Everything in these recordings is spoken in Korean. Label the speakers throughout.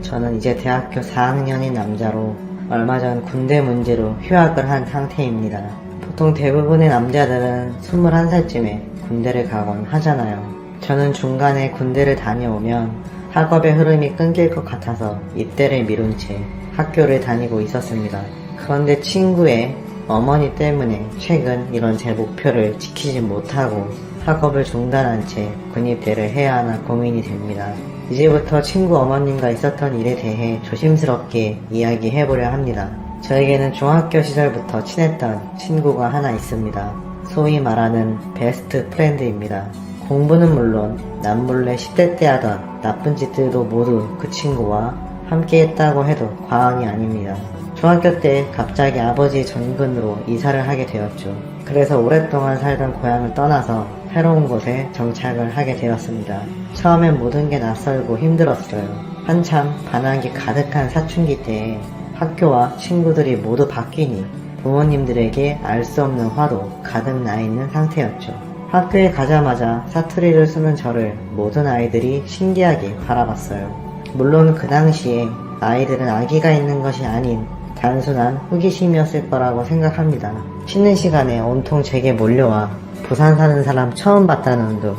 Speaker 1: 저는 이제 대학교 4학년인 남자로 얼마 전 군대 문제로 휴학을 한 상태입니다. 보통 대부분의 남자들은 21살쯤에 군대를 가곤 하잖아요. 저는 중간에 군대를 다녀오면 학업의 흐름이 끊길 것 같아서 입대를 미룬 채 학교를 다니고 있었습니다. 그런데 친구의 어머니 때문에 최근 이런 제 목표를 지키지 못하고 학업을 중단한 채 군입대를 해야 하나 고민이 됩니다. 이제부터 친구 어머님과 있었던 일에 대해 조심스럽게 이야기해보려 합니다. 저에게는 중학교 시절부터 친했던 친구가 하나 있습니다. 소위 말하는 베스트 프렌드입니다. 공부는 물론 남몰래 10대 때 하던 나쁜 짓들도 모두 그 친구와 함께 했다고 해도 과언이 아닙니다. 중학교 때 갑자기 아버지 전근으로 이사를 하게 되었죠. 그래서 오랫동안 살던 고향을 떠나서 새로운 곳에 정착을 하게 되었습니다. 처음엔 모든 게 낯설고 힘들었어요. 한참 반항기 가득한 사춘기 때에 학교와 친구들이 모두 바뀌니 부모님들에게 알 수 없는 화도 가득 나 있는 상태였죠. 학교에 가자마자 사투리를 쓰는 저를 모든 아이들이 신기하게 바라봤어요. 물론 그 당시에 아이들은 아기가 있는 것이 아닌 단순한 호기심이었을 거라고 생각합니다. 쉬는 시간에 온통 제게 몰려와 부산 사는 사람 처음 봤다는 둥,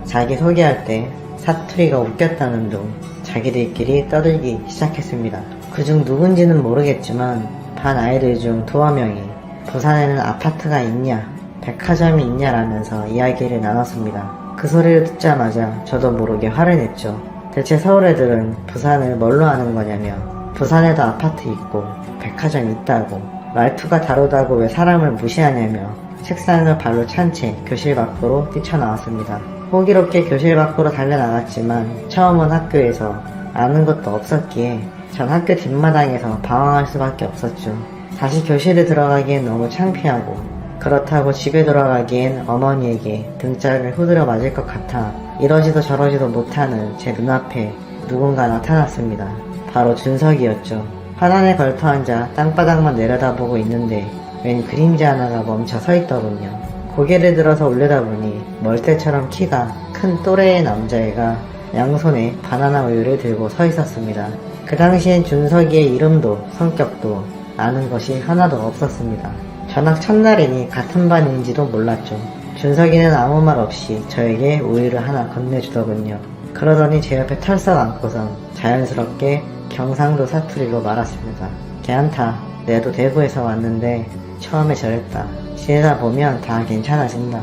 Speaker 1: 자기 소개할 때 사투리가 웃겼다는 둥, 자기들끼리 떠들기 시작했습니다. 그중 누군지는 모르겠지만 반 아이들 중 두어 명이 부산에는 아파트가 있냐, 백화점이 있냐라면서 이야기를 나눴습니다. 그 소리를 듣자마자 저도 모르게 화를 냈죠. 대체 서울 애들은 부산을 뭘로 아는 거냐며, 부산에도 아파트 있고 백화점 있다고, 말투가 다르다고 왜 사람을 무시하냐며 책상을 발로 찬 채 교실 밖으로 뛰쳐나왔습니다. 호기롭게 교실 밖으로 달려나갔지만 처음 온 학교에서 아는 것도 없었기에 전 학교 뒷마당에서 방황할 수밖에 없었죠. 다시 교실에 들어가기엔 너무 창피하고, 그렇다고 집에 돌아가기엔 어머니에게 등짝을 후드려 맞을 것 같아 이러지도 저러지도 못하는 제 눈앞에 누군가 나타났습니다. 바로 준석이었죠. 화단에 걸터 앉아 땅바닥만 내려다보고 있는데 웬 그림자 하나가 멈춰 서 있더군요. 고개를 들어서 올려다보니 멀대처럼 키가 큰 또래의 남자애가 양손에 바나나 우유를 들고 서 있었습니다. 그 당시엔 준석이의 이름도 성격도 아는 것이 하나도 없었습니다. 전학 첫날이니 같은 반인지도 몰랐죠. 준석이는 아무 말 없이 저에게 우유를 하나 건네주더군요. 그러더니 제 옆에 털썩 앉고선 자연스럽게 경상도 사투리로 말았습니다. 걔한타, 내도 대구에서 왔는데 처음에 저랬다. 지내다 보면 다 괜찮아진다.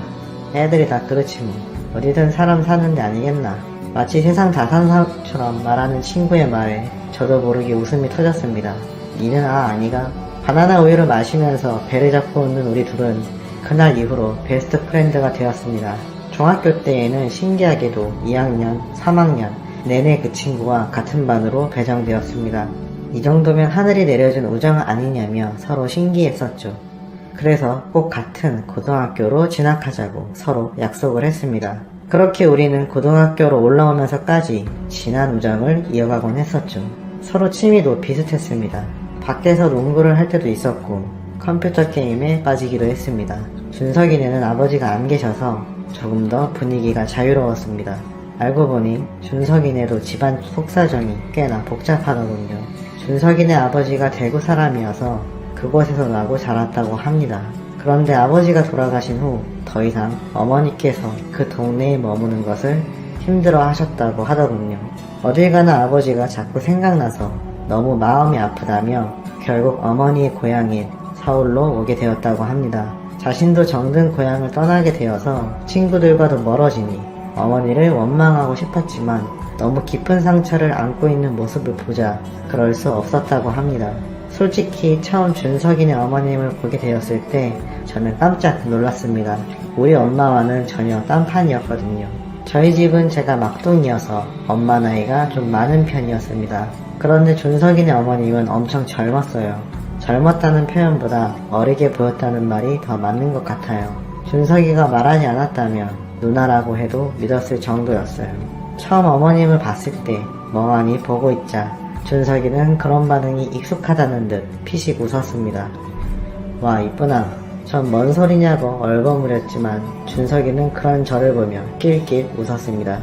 Speaker 1: 애들이 다 그렇지 뭐. 어디든 사람 사는 데 아니겠나. 마치 세상 다 산 사람처럼 말하는 친구의 말에 저도 모르게 웃음이 터졌습니다. 니는 아니가? 바나나 우유를 마시면서 배를 잡고 웃는 우리 둘은 그날 이후로 베스트 프렌드가 되었습니다. 중학교 때에는 신기하게도 2학년, 3학년 내내 그 친구와 같은 반으로 배정되었습니다. 이 정도면 하늘이 내려준 우정 아니냐며 서로 신기했었죠. 그래서 꼭 같은 고등학교로 진학하자고 서로 약속을 했습니다. 그렇게 우리는 고등학교로 올라오면서까지 진한 우정을 이어가곤 했었죠. 서로 취미도 비슷했습니다. 밖에서 농구를 할 때도 있었고 컴퓨터 게임에 빠지기도 했습니다. 준석이네는 아버지가 안 계셔서 조금 더 분위기가 자유로웠습니다. 알고 보니 준석이네도 집안 속사정이 꽤나 복잡하더군요. 준석이네 아버지가 대구 사람이어서 그곳에서 나고 자랐다고 합니다. 그런데 아버지가 돌아가신 후 더 이상 어머니께서 그 동네에 머무는 것을 힘들어 하셨다고 하더군요. 어딜 가나 아버지가 자꾸 생각나서 너무 마음이 아프다며 결국 어머니의 고향인 서울로 오게 되었다고 합니다. 자신도 정든 고향을 떠나게 되어서 친구들과도 멀어지니 어머니를 원망하고 싶었지만 너무 깊은 상처를 안고 있는 모습을 보자 그럴 수 없었다고 합니다. 솔직히 처음 준석이네 어머님을 보게 되었을 때 저는 깜짝 놀랐습니다. 우리 엄마와는 전혀 딴판이었거든요. 저희 집은 제가 막둥이여서 엄마 나이가 좀 많은 편이었습니다. 그런데 준석이네 어머님은 엄청 젊었어요. 젊었다는 표현보다 어리게 보였다는 말이 더 맞는 것 같아요. 준석이가 말하지 않았다면 누나라고 해도 믿었을 정도였어요. 처음 어머님을 봤을 때 멍하니 보고 있자 준석이는 그런 반응이 익숙하다는 듯 피식 웃었습니다. 와 이쁘나. 전 뭔 소리냐고 얼버무렸지만 준석이는 그런 저를 보며 낄낄 웃었습니다.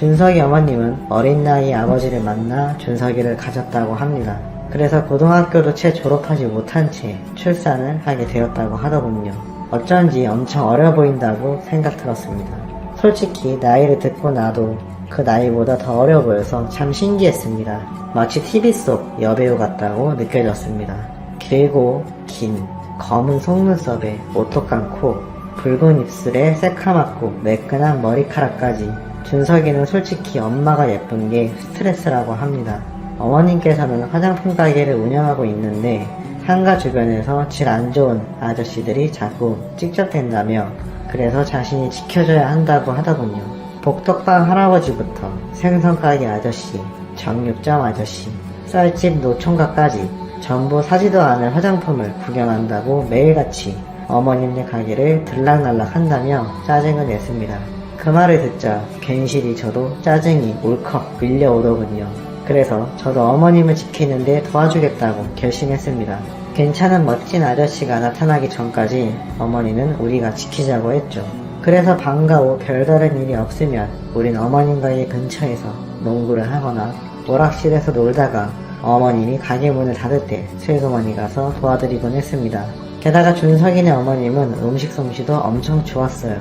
Speaker 1: 준석이 어머님은 어린 나이에 아버지를 만나 준석이를 가졌다고 합니다. 그래서 고등학교도 채 졸업하지 못한 채 출산을 하게 되었다고 하더군요. 어쩐지 엄청 어려 보인다고 생각 들었습니다. 솔직히 나이를 듣고 나도 그 나이보다 더 어려 보여서 참 신기했습니다. 마치 TV 속 여배우 같다고 느껴졌습니다. 길고 긴 검은 속눈썹에 오똑한 코, 붉은 입술에 새카맣고 매끈한 머리카락까지 준석이는 솔직히 엄마가 예쁜 게 스트레스라고 합니다. 어머님께서는 화장품 가게를 운영하고 있는데 상가 주변에서 질 안 좋은 아저씨들이 자꾸 찍적댄다며 그래서 자신이 지켜줘야 한다고 하더군요. 복덕방 할아버지부터 생선가게 아저씨, 정육점 아저씨, 쌀집 노총각까지 전부 사지도 않을 화장품을 구경한다고 매일같이 어머님네 가게를 들락날락 한다며 짜증을 냈습니다. 그 말을 듣자 괜시리 저도 짜증이 울컥 밀려오더군요. 그래서 저도 어머님을 지키는데 도와주겠다고 결심했습니다. 괜찮은 멋진 아저씨가 나타나기 전까지 어머니는 우리가 지키자고 했죠. 그래서 방과 후 별다른 일이 없으면 우린 어머님과의 근처에서 농구를 하거나 오락실에서 놀다가 어머님이 가게 문을 닫을 때 슬그머니 가서 도와드리곤 했습니다. 게다가 준석이네 어머님은 음식 솜씨도 엄청 좋았어요.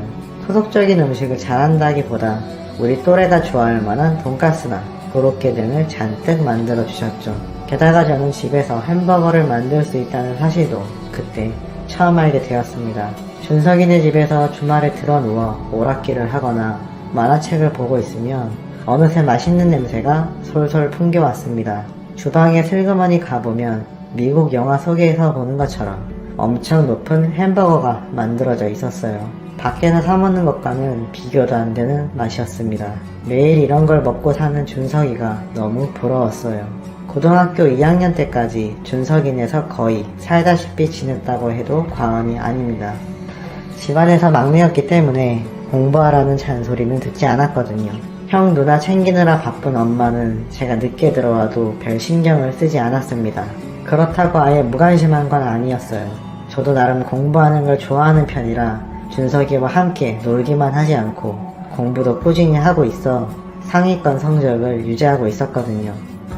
Speaker 1: 토속적인 음식을 잘한다기보다 우리 또래가 좋아할 만한 돈가스나 고로케 등을 잔뜩 만들어 주셨죠. 게다가 저는 집에서 햄버거를 만들 수 있다는 사실도 그때 처음 알게 되었습니다. 준석이네 집에서 주말에 드러누워 오락기를 하거나 만화책을 보고 있으면 어느새 맛있는 냄새가 솔솔 풍겨왔습니다. 주방에 슬그머니 가보면 미국 영화 속에서 보는 것처럼 엄청 높은 햄버거가 만들어져 있었어요. 밖에서 사먹는 것과는 비교도 안 되는 맛이었습니다. 매일 이런 걸 먹고 사는 준석이가 너무 부러웠어요. 고등학교 2학년 때까지 준석이네에서 거의 살다시피 지냈다고 해도 과언이 아닙니다. 집안에서 막내였기 때문에 공부하라는 잔소리는 듣지 않았거든요. 형 누나 챙기느라 바쁜 엄마는 제가 늦게 들어와도 별 신경을 쓰지 않았습니다. 그렇다고 아예 무관심한 건 아니었어요. 저도 나름 공부하는 걸 좋아하는 편이라 준석이와 함께 놀기만 하지 않고 공부도 꾸준히 하고 있어 상위권 성적을 유지하고 있었거든요.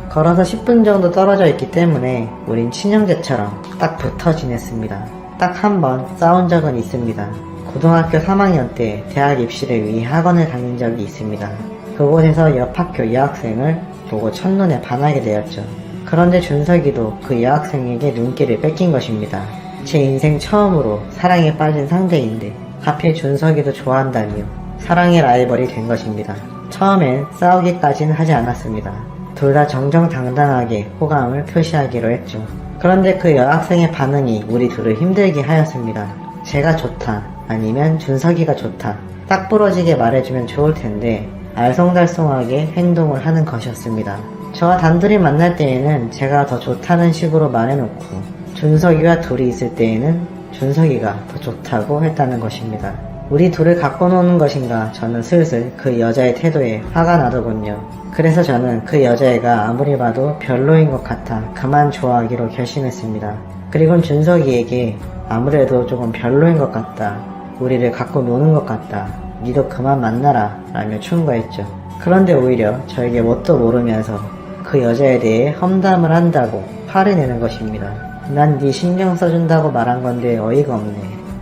Speaker 1: 걸어서 10분 정도 떨어져 있기 때문에 우린 친형제처럼 딱 붙어 지냈습니다. 딱 한 번 싸운 적은 있습니다. 고등학교 3학년 때 대학 입시를 위해 학원을 다닌 적이 있습니다. 그곳에서 옆 학교 여학생을 보고 첫눈에 반하게 되었죠. 그런데 준석이도 그 여학생에게 눈길을 뺏긴 것입니다. 제 인생 처음으로 사랑에 빠진 상대인데 하필 준석이도 좋아한다며 사랑의 라이벌이 된 것입니다. 처음엔 싸우기까지는 하지 않았습니다. 둘 다 정정당당하게 호감을 표시하기로 했죠. 그런데 그 여학생의 반응이 우리 둘을 힘들게 하였습니다. 제가 좋다 아니면 준석이가 좋다 딱 부러지게 말해주면 좋을 텐데 알쏭달쏭하게 행동을 하는 것이었습니다. 저와 단둘이 만날 때에는 제가 더 좋다는 식으로 말해놓고 준석이와 둘이 있을 때에는 준석이가 더 좋다고 했다는 것입니다. 우리 둘을 갖고 노는 것인가 저는 슬슬 그 여자의 태도에 화가 나더군요. 그래서 저는 그 여자애가 아무리 봐도 별로인 것 같아 그만 좋아하기로 결심했습니다. 그리고 준석이에게 아무래도 조금 별로인 것 같다. 우리를 갖고 노는 것 같다. 니도 그만 만나라 라며 충고했죠. 그런데 오히려 저에게 뭣도 모르면서 그 여자에 대해 험담을 한다고 화를 내는 것입니다. 난 니 신경 써준다고 말한 건데 어이가 없네.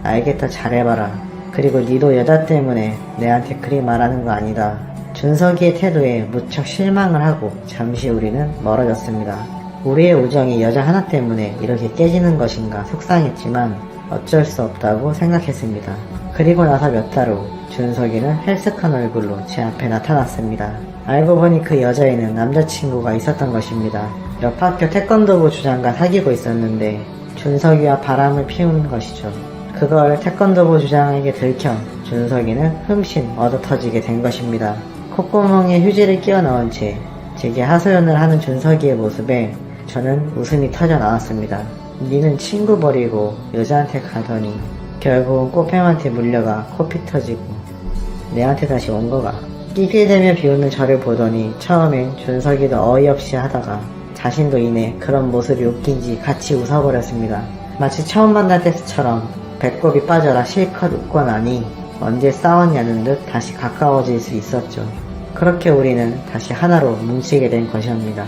Speaker 1: 알겠다 잘해봐라. 그리고 니도 여자 때문에 내한테 그리 말하는 거 아니다. 준석이의 태도에 무척 실망을 하고 잠시 우리는 멀어졌습니다. 우리의 우정이 여자 하나 때문에 이렇게 깨지는 것인가 속상했지만 어쩔 수 없다고 생각했습니다. 그리고 나서 몇 달 후 준석이는 헬스한 얼굴로 제 앞에 나타났습니다. 알고 보니 그 여자애는 남자친구가 있었던 것입니다. 옆 학교 태권도부 주장과 사귀고 있었는데 준석이와 바람을 피운 것이죠. 그걸 태권도부 주장에게 들켜 준석이는 흠씬 얻어터지게 된 것입니다. 콧구멍에 휴지를 끼워 넣은 채 제게 하소연을 하는 준석이의 모습에 저는 웃음이 터져 나왔습니다. 니는 친구 버리고 여자한테 가더니 결국은 꽃뱀한테 물려가 코피 터지고 내한테 다시 온 거가. 끼끼대며 비웃는 저를 보더니 처음엔 준석이도 어이없이 하다가 자신도 이내 그런 모습이 웃긴지 같이 웃어버렸습니다. 마치 처음 만날 때처럼 배꼽이 빠져라 실컷 웃고 나니 언제 싸웠냐는 듯 다시 가까워질 수 있었죠. 그렇게 우리는 다시 하나로 뭉치게 된 것이옵니다.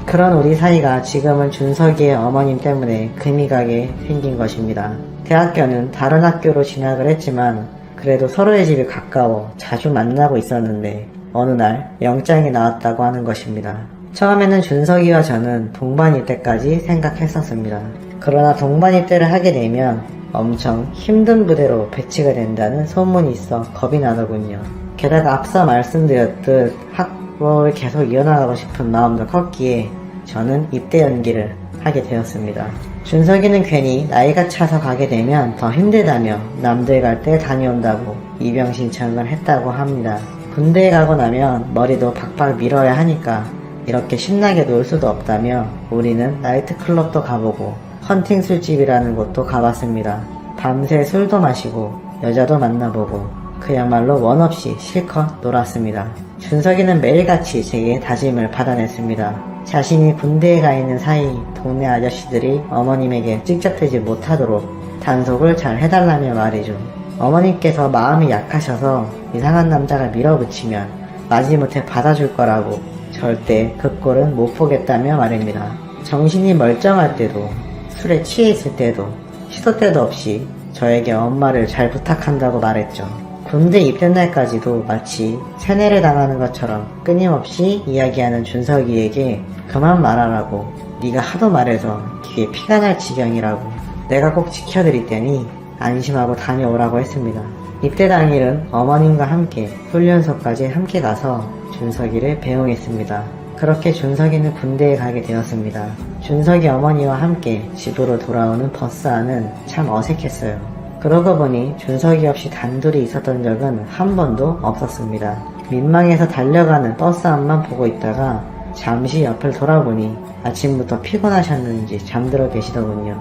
Speaker 1: 그런 우리 사이가 지금은 준석이의 어머님 때문에 금이 가게 생긴 것입니다. 대학교는 다른 학교로 진학을 했지만 그래도 서로의 집이 가까워 자주 만나고 있었는데 어느 날 영장이 나왔다고 하는 것입니다. 처음에는 준석이와 저는 동반 입대까지 생각했었습니다. 그러나 동반 입대를 하게 되면 엄청 힘든 부대로 배치가 된다는 소문이 있어 겁이 나더군요. 게다가 앞서 말씀드렸듯 학부를 계속 이어나가고 싶은 마음도 컸기에 저는 입대 연기를 하게 되었습니다. 준석이는 괜히 나이가 차서 가게 되면 더 힘들다며 남들 갈 때 다녀온다고 입영 신청을 했다고 합니다. 군대에 가고 나면 머리도 박박 밀어야 하니까 이렇게 신나게 놀 수도 없다며 우리는 나이트클럽도 가보고 헌팅 술집이라는 곳도 가봤습니다. 밤새 술도 마시고 여자도 만나보고 그야말로 원 없이 실컷 놀았습니다. 준석이는 매일같이 제게 다짐을 받아냈습니다. 자신이 군대에 가 있는 사이 동네 아저씨들이 어머님에게 찍적대지 못하도록 단속을 잘 해달라며 말이죠. 어머님께서 마음이 약하셔서 이상한 남자가 밀어붙이면 마지못해 받아줄 거라고 절대 그 꼴은 못 보겠다며 말입니다. 정신이 멀쩡할 때도 술에 취해 있을 때도 시도 때도 없이 저에게 엄마를 잘 부탁한다고 말했죠. 군대 입대 날까지도 마치 세뇌를 당하는 것처럼 끊임없이 이야기하는 준석이에게 그만 말하라고, 네가 하도 말해서 귀에 피가 날 지경이라고, 내가 꼭 지켜드릴 테니 안심하고 다녀오라고 했습니다. 입대 당일은 어머님과 함께 훈련소까지 함께 가서 준석이를 배웅했습니다. 그렇게 준석이는 군대에 가게 되었습니다. 준석이 어머니와 함께 집으로 돌아오는 버스 안은 참 어색했어요. 그러고 보니 준석이 없이 단둘이 있었던 적은 한 번도 없었습니다. 민망해서 달려가는 버스 안만 보고 있다가 잠시 옆을 돌아보니 아침부터 피곤하셨는지 잠들어 계시더군요.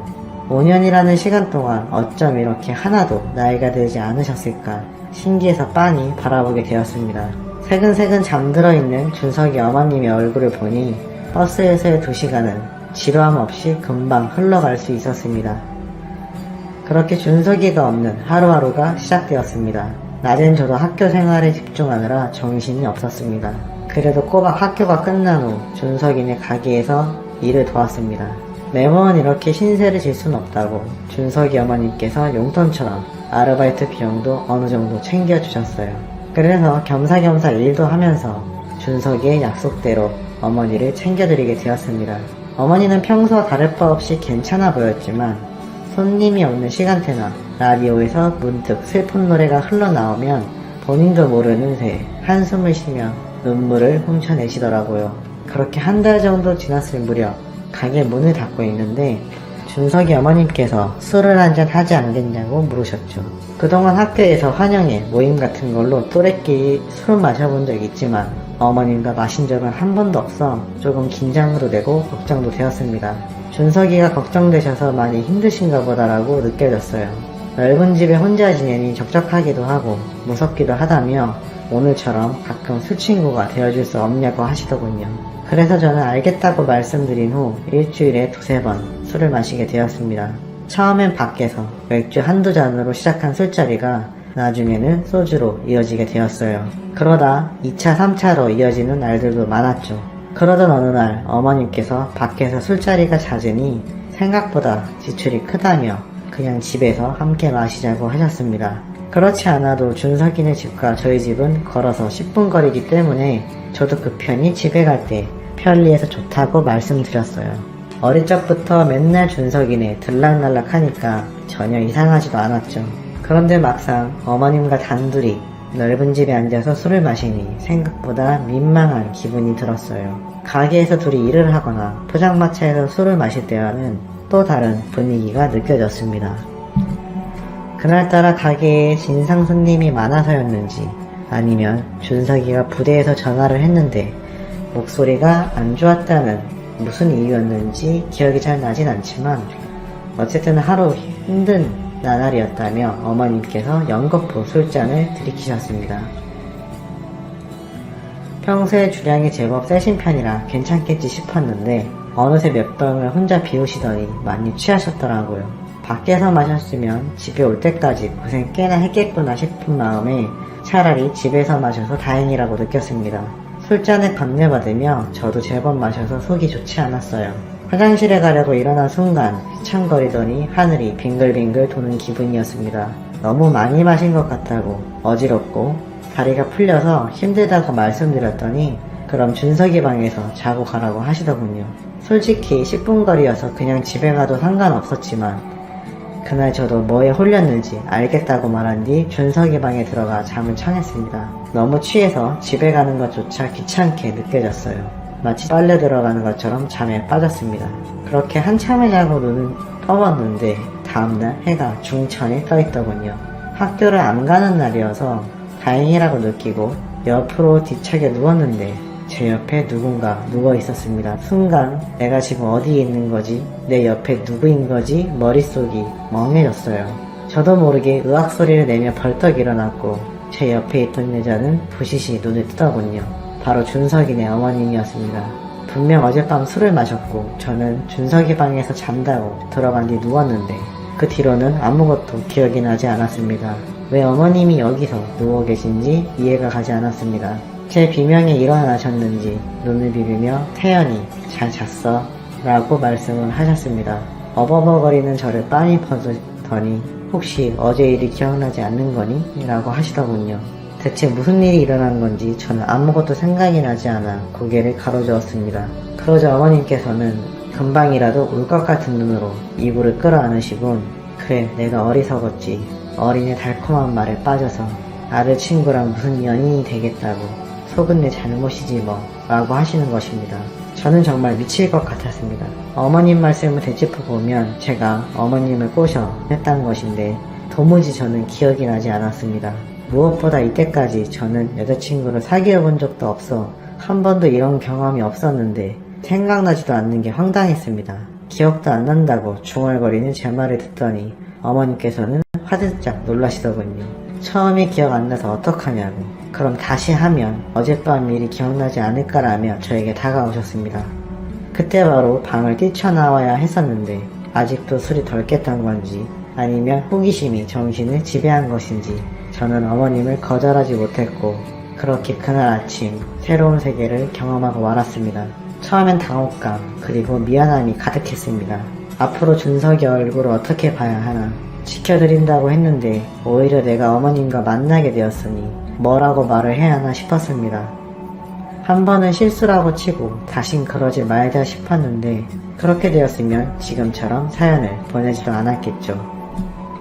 Speaker 1: 5년이라는 시간 동안 어쩜 이렇게 하나도 나이가 들지 않으셨을까 신기해서 빤히 바라보게 되었습니다. 새근새근 잠들어 있는 준석이 어머님의 얼굴을 보니 버스에서의 2시간은 지루함 없이 금방 흘러갈 수 있었습니다. 그렇게 준석이가 없는 하루하루가 시작되었습니다. 낮엔 저도 학교 생활에 집중하느라 정신이 없었습니다. 그래도 꼬박 학교가 끝난 후 준석이네 가게에서 일을 도왔습니다. 매번 이렇게 신세를 질 순 없다고 준석이 어머님께서 용돈처럼 아르바이트 비용도 어느 정도 챙겨주셨어요. 그래서 겸사겸사 일도 하면서 준석이의 약속대로 어머니를 챙겨드리게 되었습니다. 어머니는 평소와 다를 바 없이 괜찮아 보였지만 손님이 없는 시간대나 라디오에서 문득 슬픈 노래가 흘러나오면 본인도 모르는 새에 한숨을 쉬며 눈물을 훔쳐내시더라고요. 그렇게 한 달 정도 지났을 무렵 가게 문을 닫고 있는데 준석이 어머님께서 술을 한잔 하지 않겠냐고 물으셨죠. 그동안 학교에서 환영회, 모임 같은 걸로 또래끼리 술 마셔본 적 있지만 어머님과 마신 적은 한 번도 없어 조금 긴장도 되고 걱정도 되었습니다. 준석이가 걱정되셔서 많이 힘드신가 보다라고 느껴졌어요. 넓은 집에 혼자 지내니 적적하기도 하고 무섭기도 하다며 오늘처럼 가끔 술친구가 되어줄 수 없냐고 하시더군요. 그래서 저는 알겠다고 말씀드린 후 일주일에 2-3번 술을 마시게 되었습니다. 처음엔 밖에서 맥주 한두 잔으로 시작한 술자리가 나중에는 소주로 이어지게 되었어요. 그러다 2차, 3차로 이어지는 날들도 많았죠. 그러던 어느 날 어머님께서 밖에서 술자리가 잦으니 생각보다 지출이 크다며 그냥 집에서 함께 마시자고 하셨습니다. 그렇지 않아도 준석이네 집과 저희 집은 걸어서 10분 거리이기 때문에 저도 그 편히 집에 갈 때 편리해서 좋다고 말씀드렸어요. 어릴 적부터 맨날 준석이네 들락날락 하니까 전혀 이상하지도 않았죠. 그런데 막상 어머님과 단둘이 넓은 집에 앉아서 술을 마시니 생각보다 민망한 기분이 들었어요. 가게에서 둘이 일을 하거나 포장마차에서 술을 마실 때와는 또 다른 분위기가 느껴졌습니다. 그날따라 가게에 진상 손님이 많아서였는지 아니면 준석이가 부대에서 전화를 했는데 목소리가 안 좋았다는 무슨 이유였는지 기억이 잘 나진 않지만 어쨌든 하루 힘든 나날이었다며 어머님께서 연거푸 술잔을 들이키셨습니다. 평소에 주량이 제법 세신 편이라 괜찮겠지 싶었는데 어느새 몇 병을 혼자 비우시더니 많이 취하셨더라고요. 밖에서 마셨으면 집에 올 때까지 고생 꽤나 했겠구나 싶은 마음에 차라리 집에서 마셔서 다행이라고 느꼈습니다. 술잔에 감내받으며 저도 제법 마셔서 속이 좋지 않았어요. 화장실에 가려고 일어난 순간 휘청거리더니 하늘이 빙글빙글 도는 기분이었습니다. 너무 많이 마신 것 같다고 어지럽고 다리가 풀려서 힘들다고 말씀드렸더니 그럼 준석이 방에서 자고 가라고 하시더군요. 솔직히 10분 거리여서 그냥 집에 가도 상관없었지만 그날 저도 뭐에 홀렸는지 알겠다고 말한 뒤 준석이 방에 들어가 잠을 청했습니다. 너무 취해서 집에 가는 것조차 귀찮게 느껴졌어요. 마치 빨래 들어가는 것처럼 잠에 빠졌습니다. 그렇게 한참을 자고 눈은 떠봤는데 다음날 해가 중천에 떠있더군요. 학교를 안 가는 날이어서 다행이라고 느끼고 옆으로 뒤차게 누웠는데 제 옆에 누군가 누워 있었습니다. 순간 내가 지금 어디에 있는 거지? 내 옆에 누구인 거지? 머릿속이 멍해졌어요. 저도 모르게 으악 소리를 내며 벌떡 일어났고 제 옆에 있던 여자는 부시시 눈을 뜨더군요. 바로 준석이네 어머님이었습니다. 분명 어젯밤 술을 마셨고 저는 준석이 방에서 잠자고 들어간 뒤 누웠는데 그 뒤로는 아무것도 기억이 나지 않았습니다. 왜 어머님이 여기서 누워 계신지 이해가 가지 않았습니다. 제 비명에 일어나셨는지 눈을 비비며 태연이 잘 잤어 라고 말씀을 하셨습니다. 어버버거리는 저를 빤히 퍼주더니 혹시 어제 일이 기억나지 않는 거니? 라고 하시더군요. 대체 무슨 일이 일어난 건지 저는 아무것도 생각이 나지 않아 고개를 가로저었습니다. 그러자 어머님께서는 금방이라도 울 것 같은 눈으로 이불을 끌어안으시곤 그래 내가 어리석었지. 어린의 달콤한 말에 빠져서 아들 친구랑 무슨 연인이 되겠다고 속은 내 잘못이지 뭐 라고 하시는 것입니다. 저는 정말 미칠 것 같았습니다. 어머님 말씀을 되짚어보면 제가 어머님을 꼬셔 했던 것인데 도무지 저는 기억이 나지 않았습니다. 무엇보다 이때까지 저는 여자친구를 사귀어 본 적도 없어 한 번도 이런 경험이 없었는데 생각나지도 않는 게 황당했습니다. 기억도 안 난다고 중얼거리는 제 말을 듣더니 어머니께서는 화들짝 놀라시더군요. 처음에 기억 안 나서 어떡하냐고. 그럼 다시 하면 어젯밤 일이 기억나지 않을까라며 저에게 다가오셨습니다. 그때 바로 방을 뛰쳐나와야 했었는데 아직도 술이 덜 깼던 건지 아니면 호기심이 정신을 지배한 것인지 저는 어머님을 거절하지 못했고 그렇게 그날 아침 새로운 세계를 경험하고 말았습니다. 처음엔 당혹감 그리고 미안함이 가득했습니다. 앞으로 준석이 얼굴을 어떻게 봐야 하나 지켜드린다고 했는데 오히려 내가 어머님과 만나게 되었으니 뭐라고 말을 해야 하나 싶었습니다. 한 번은 실수라고 치고 다신 그러지 말자 싶었는데 그렇게 되었으면 지금처럼 사연을 보내지도 않았겠죠.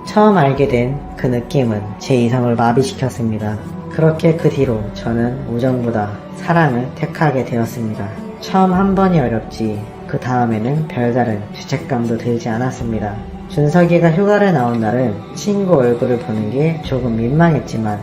Speaker 1: 처음 알게 된 그 느낌은 제 이성을 마비시켰습니다. 그렇게 그 뒤로 저는 우정보다 사랑을 택하게 되었습니다. 처음 한 번이 어렵지 그 다음에는 별다른 죄책감도 들지 않았습니다. 준석이가 휴가를 나온 날은 친구 얼굴을 보는 게 조금 민망했지만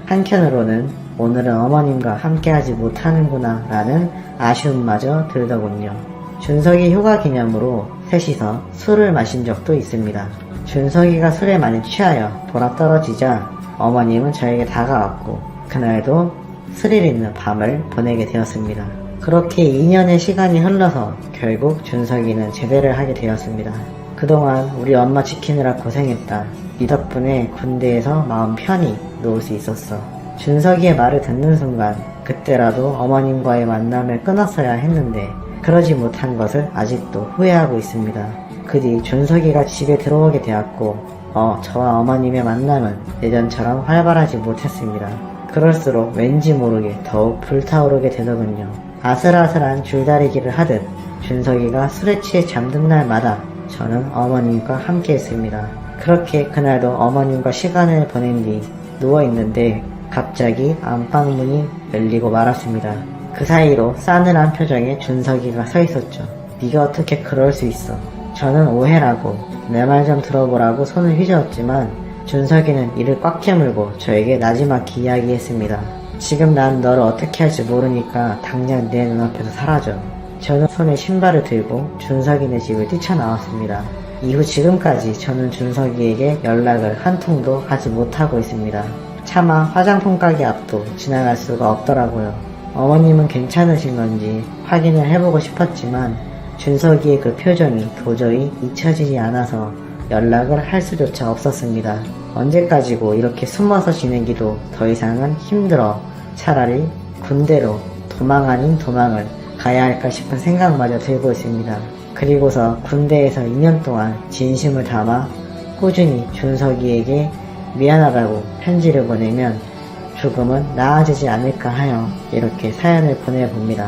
Speaker 1: 한켠으로는 오늘은 어머님과 함께하지 못하는구나 라는 아쉬움마저 들더군요. 준석이 휴가 기념으로 셋이서 술을 마신 적도 있습니다. 준석이가 술에 많이 취하여 돌아 떨어지자 어머님은 저에게 다가왔고 그날도 스릴 있는 밤을 보내게 되었습니다. 그렇게 2년의 시간이 흘러서 결국 준석이는 제대를 하게 되었습니다. 그동안 우리 엄마 지키느라 고생했다. 네 덕분에 군대에서 마음 편히 놓을 수 있었어. 준석이의 말을 듣는 순간 그때라도 어머님과의 만남을 끊었어야 했는데 그러지 못한 것을 아직도 후회하고 있습니다. 그 뒤 준석이가 집에 들어오게 되었고 저와 어머님의 만남은 예전처럼 활발하지 못했습니다. 그럴수록 왠지 모르게 더욱 불타오르게 되더군요. 아슬아슬한 줄다리기를 하듯 준석이가 술에 취해 잠든 날마다 저는 어머님과 함께 했습니다. 그렇게 그날도 어머님과 시간을 보낸 뒤 누워있는데 갑자기 안방문이 열리고 말았습니다. 그 사이로 싸늘한 표정의 준석이가 서 있었죠. 네가 어떻게 그럴 수 있어. 저는 오해라고 내 말 좀 들어보라고 손을 휘저었지만 준석이는 이를 꽉 깨물고 저에게 나지막히 이야기했습니다. 지금 난 너를 어떻게 할지 모르니까 당장 내 눈앞에서 사라져. 저는 손에 신발을 들고 준석이네 집을 뛰쳐나왔습니다. 이후 지금까지 저는 준석이에게 연락을 한 통도 하지 못하고 있습니다. 차마 화장품 가게 앞도 지나갈 수가 없더라고요. 어머님은 괜찮으신 건지 확인을 해보고 싶었지만 준석이의 그 표정이 도저히 잊혀지지 않아서 연락을 할 수조차 없었습니다. 언제까지고 이렇게 숨어서 지내기도 더 이상은 힘들어. 차라리 군대로 도망 아닌 도망을 가야 할까 싶은 생각마저 들고 있습니다. 그리고서 군대에서 2년 동안 진심을 담아 꾸준히 준석이에게 미안하다고 편지를 보내면 조금은 나아지지 않을까 하여 이렇게 사연을 보내봅니다.